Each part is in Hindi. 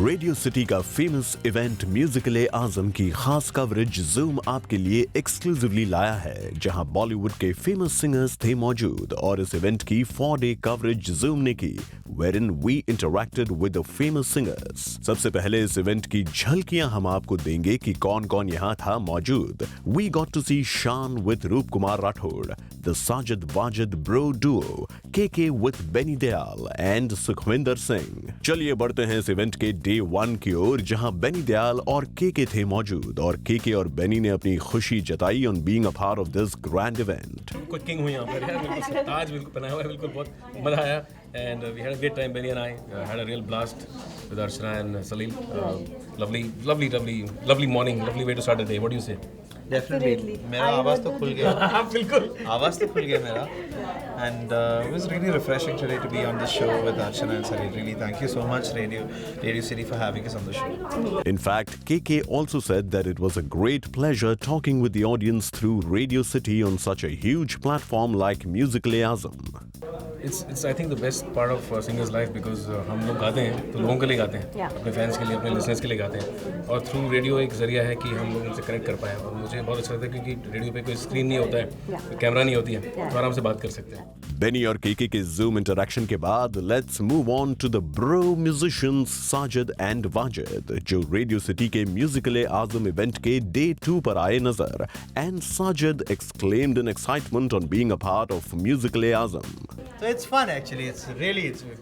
रेडियो सिटी का फेमस इवेंट म्यूजिकल-ए-आज़म की खास कवरेज जूम आपके लिए एक्सक्लूसिवली लाया है, जहां बॉलीवुड के फेमस सिंगर्स थे मौजूद और इस इवेंट की 4-डे कवरेज जूम ने की, wherein we interacted with the famous singers. सबसे पहले इस इवेंट की झलकियां हम आपको देंगे कि कौन-कौन यहां था मौजूद. We got to see Shaan with रूप Kumar Rathore, the Sajid Wajid Bro Duo, KK with Benny Dayal and Sukhvinder Singh. चलिए बढ़ते हैं इस इवेंट के डे 1 की ओर, जहां बेनी दयाल और केके थे मौजूद और केके और बेनी ने अपनी खुशी जताई on being a part of this grand event. कुछ किंग हुई यहाँ पर यार, बिल्कुल ताज बिल्कुल पहनाया हुआ है, बिल्कुल बहुत मजा आया. And we had a great time. Benny and I had a real blast with Archana and Salim. Lovely morning, lovely way to start the day. What do you say? Definitely. मेरा आवाज़ तो खुल गया. बिल्कुल. आवाज़ तो खुल गया मेरा. And it was really refreshing today to be on the show with Archana and Salim. Really, thank you so much, Radio City, for having us on the show. In fact, KK also said that it was a great pleasure talking with the audience through Radio City on such a huge platform like Musical-e-Azam. It's I think the best part of a singer's life because हम लोग गाते हैं तो लोगों के लिए गाते हैं, अपने फैंस के लिए, अपने लिसनर्स के लिए गाते हैं, और थ्रू रेडियो एक जरिया है कि हम लोग उनसे कनेक्ट कर पाएँ. और मुझे बहुत अच्छा लगता है क्योंकि रेडियो पे कोई स्क्रीन नहीं होता है, कोई कैमरा नहीं होती है, तो आराम से बात कर सकते हैं. बेनी और केके के जूम इंटरैक्शन के बाद let's move on to the bro musicians Sajid and Wajid, जो रेडियो सिटी के म्यूजिकल-ए-आज़म इवेंट के डे 2 पर आए नजर. And Sajid exclaimed in excitement on being a part of Musical-e-Azam. So it's fun actually. It's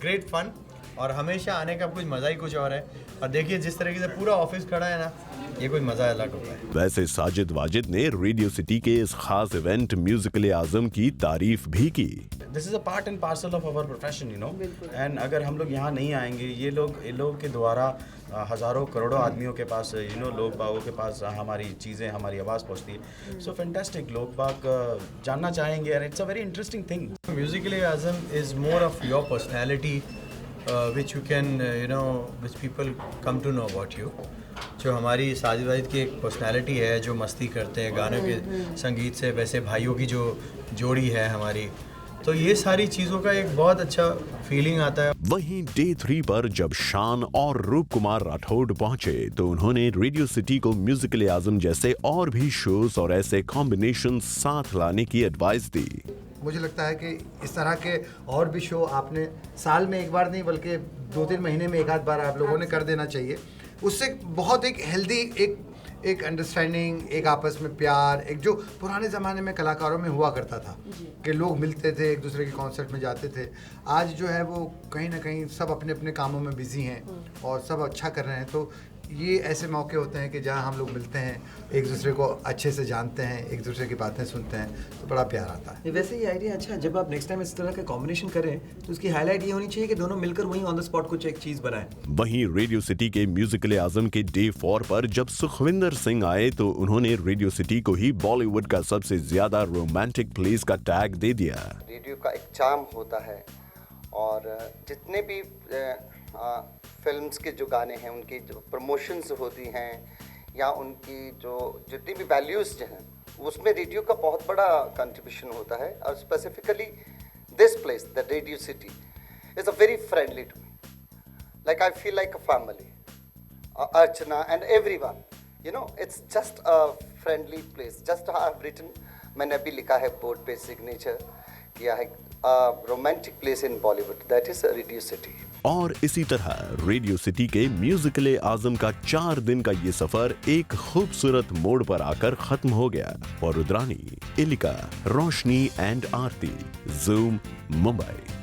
great fun. और हमेशा आने का कुछ मज़ा ही कुछ और है. और देखिए जिस तरीके से पूरा ऑफिस खड़ा है ना, ये कोई मज़ा अलग होता है. वैसे साजिद वाजिद ने रेडियो सिटी के इस खास इवेंट म्यूजिकल-ए-आज़म की तारीफ भी की. This is a part and parcel of our profession, you know. And अगर हम लोग यहाँ नहीं आएंगे, ये लोग के द्वारा हज़ारों करोड़ों आदमियों के पास, लोग बागों के पास हमारी चीज़ें, हमारी आवाज़ पहुँचती है. So fantastic. लोग बाग जानना चाहेंगे, and it's a very interesting thing. Musical-e-Azam is more of your personality, which you can, which people come to know about you. जो हमारी साजिद वाजिद की एक पर्सनालिटी है, जो मस्ती करते हैं गानों के संगीत से, वैसे भाइयों की जो जोड़ी है हमारी, तो ये सारी चीज़ों का एक बहुत अच्छा फीलिंग आता है. वहीं डे 3 पर जब शान और रूप कुमार राठौड़ पहुंचे तो उन्होंने रेडियो सिटी को म्यूजिकल-ए-आज़म जैसे और भी शोज और ऐसे कॉम्बिनेशन साथ लाने की एडवाइस दी. मुझे लगता है कि इस तरह के और भी शो आपने साल में एक बार नहीं बल्कि 2-3 महीने में एक आध बार आप लोगों ने कर देना चाहिए. उससे बहुत एक हेल्दी एक अंडरस्टैंडिंग, एक आपस में प्यार, एक जो पुराने ज़माने में कलाकारों में हुआ करता था कि लोग मिलते थे, एक दूसरे के कॉन्सर्ट में जाते थे. आज जो है वो कहीं ना कहीं सब अपने अपने कामों में बिजी हैं और सब अच्छा कर रहे हैं. तो ये ऐसे मौके होते हैं कि जहाँ हम लोग मिलते हैं, एक दूसरे को अच्छे से जानते हैं, एक दूसरे की बातें सुनते हैं, तो बड़ा प्यार आता है. वैसे ये आइडिया अच्छा है, जब आप नेक्स्ट टाइम इस तरह का कॉम्बिनेशन करें तो उसकी हाईलाइट ये होनी चाहिए कि दोनों मिलकर वहीं ऑन द स्पॉट कुछ एक चीज़ बनाएं. वहीं रेडियो सिटी के म्यूजिकल-ए-आज़म के डे 4 पर जब सुखविंदर सिंह आए तो उन्होंने रेडियो सिटी को ही बॉलीवुड का सबसे ज्यादा रोमांटिक प्लेस का टैग दे दिया. रेडियो का एक चार्म होता है, और जितने भी फिल्म्स के जो गाने हैं, उनकी जो प्रमोशंस होती हैं या उनकी जो जितनी भी वैल्यूज़ जो हैं, उसमें रेडियो का बहुत बड़ा कंट्रीब्यूशन होता है. और specifically this place, the Radio City, is a very friendly to me. Like I feel like a family. Archana and everyone, it's just a friendly place. Just I have written, मैंने अभी लिखा है बोर्ड पे, सिग्नेचर किया है, romantic place in Bollywood, that is Radio City. और इसी तरह रेडियो सिटी के म्यूजिकल-ए-आज़म का 4 दिन का ये सफर एक खूबसूरत मोड़ पर आकर खत्म हो गया. और रुद्रानी, इलिका, रोशनी एंड आरती, जूम, मुंबई.